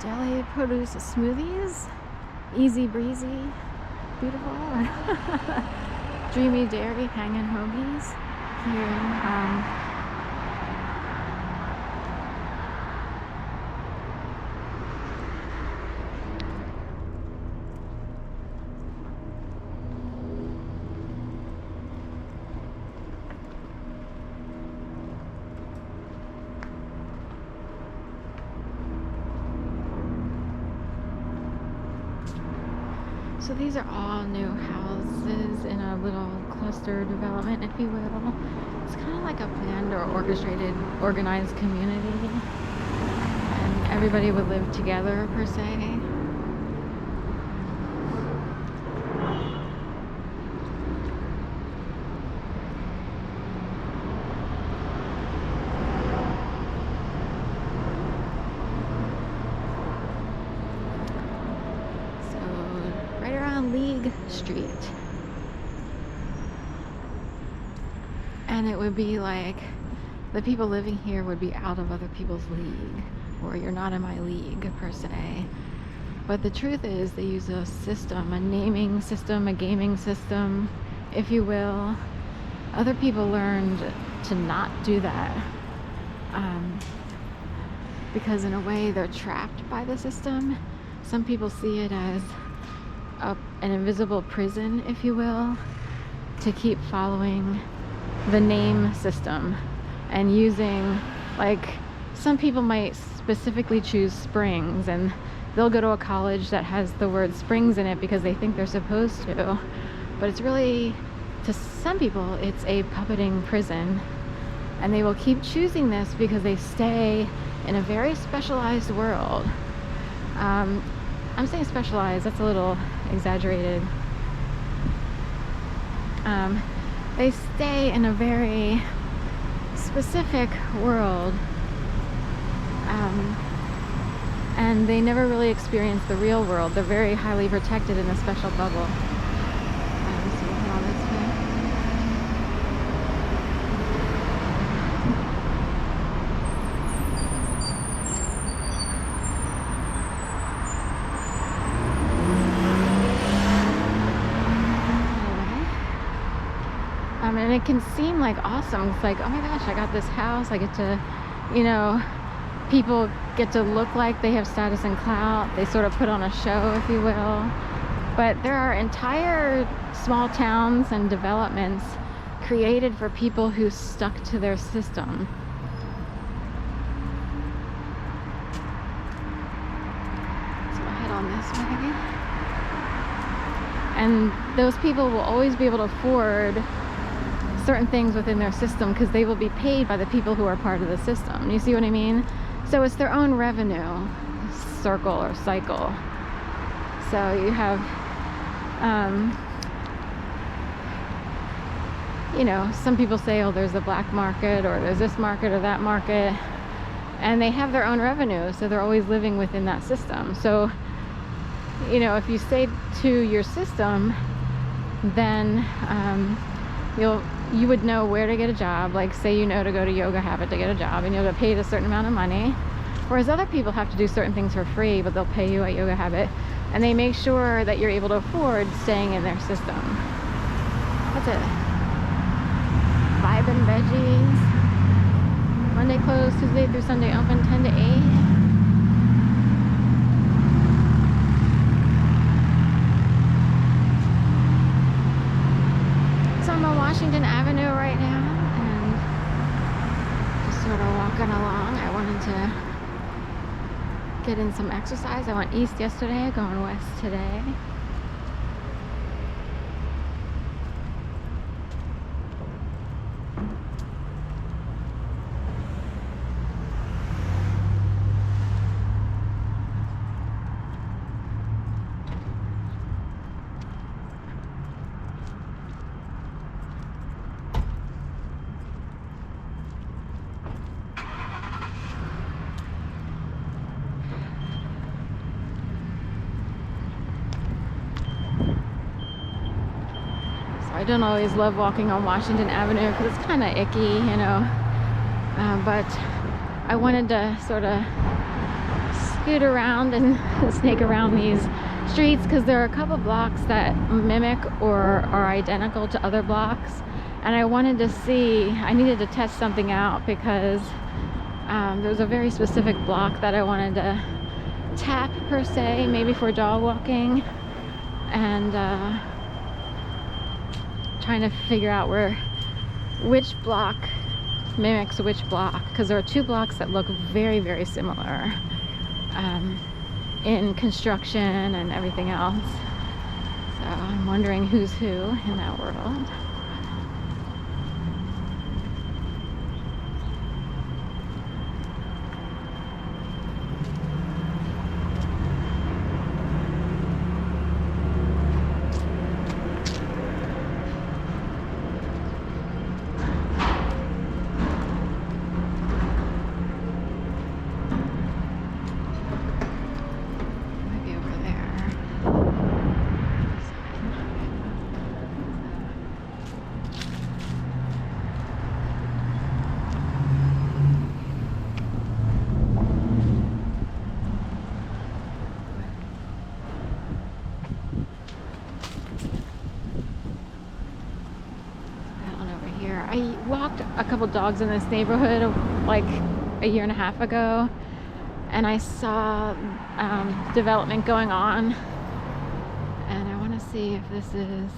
Deli produce smoothies. Easy breezy. Beautiful. Dreamy dairy hanging hoagies here. So these are all new houses in a little cluster development, if you will. It's kind of like a planned or orchestrated, organized community. And everybody would live together, per se. League Street, and it would be like the people living here would be out of other people's league, or you're not in my league per se. But the truth is they use a system, a naming system, a gaming system, if you will. Other people learned to not do that because in a way they're trapped by the system. Some people see it as an invisible prison, if you will, to keep following the name system and using, like, some people might specifically choose Springs and they'll go to a college that has the word Springs in it because they think they're supposed to, but it's really, to some people, it's a puppeting prison, and they will keep choosing this because they stay in a very specialized world. I'm saying specialized, that's a little exaggerated. They stay in a very specific world, and they never really experience the real world. They're very highly protected in a special bubble. So we'll head on this way. And it can seem like awesome. It's like, oh my gosh, I got this house. I get to, you know, people get to look like they have status and clout. They sort of put on a show, if you will. But there are entire small towns and developments created for people who stuck to their system. So I'll head on this way. And those people will always be able to afford certain things within their system because they will be paid by the people who are part of the system. You see what I mean? So it's their own revenue circle or cycle. So you have, you know, some people say, oh, there's the black market, or there's this market or that market, and they have their own revenue, so they're always living within that system. So, you know, if you stay to your system, then you would know where to get a job. Like, say you know to go to Yoga Habit to get a job, and you'll get paid a certain amount of money. Whereas other people have to do certain things for free, but they'll pay you at Yoga Habit, and they make sure that you're able to afford staying in their system. That's it. Vibe and Veggies. Monday closed, Tuesday through Sunday open, 10 to 8. Washington Avenue right now, and just sort of walking along. I wanted to get in some exercise. I went east yesterday, going west today. I don't always love walking on Washington Avenue because it's kind of icky, you know, but I wanted to sort of scoot around and snake around these streets because there are a couple blocks that mimic or are identical to other blocks, and I wanted to see, I needed to test something out because there was a very specific block that I wanted to tap per se, maybe for dog walking, and trying to figure out which block mimics which block, because there are two blocks that look very, very similar in construction and everything else. So I'm wondering who's who in that world. I walked a couple dogs in this neighborhood like a year and a half ago, and I saw development going on, and I want to see if this is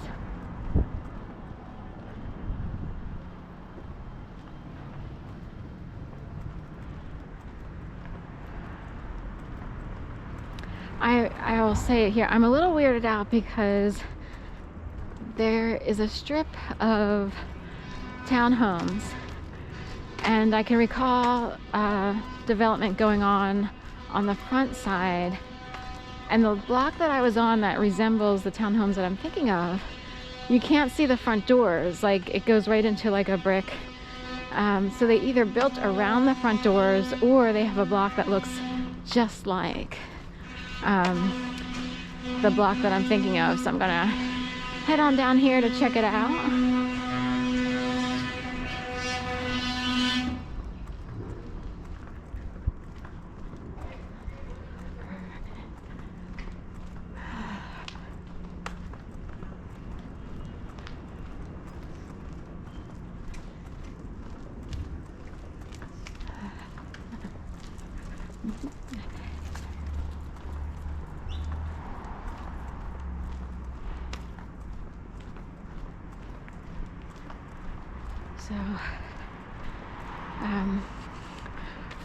I will say it here, I'm a little weirded out because there is a strip of townhomes, and I can recall development going on the front side, and the block that I was on that resembles the townhomes that I'm thinking of, you can't see the front doors, like it goes right into like a brick, so they either built around the front doors or they have a block that looks just like the block that I'm thinking of. So I'm gonna head on down here to check it out. So,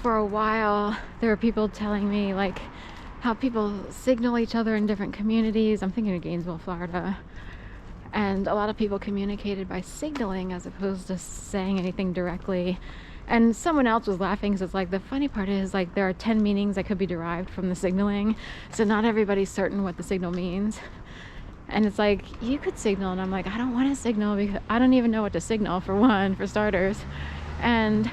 for a while, there were people telling me like how people signal each other in different communities. I'm thinking of Gainesville, Florida, and a lot of people communicated by signaling as opposed to saying anything directly. And someone else was laughing because it's like, the funny part is like there are 10 meanings that could be derived from the signaling, so not everybody's certain what the signal means. And it's like, you could signal, and I'm like, I don't want to signal because I don't even know what to signal, for one, for starters. And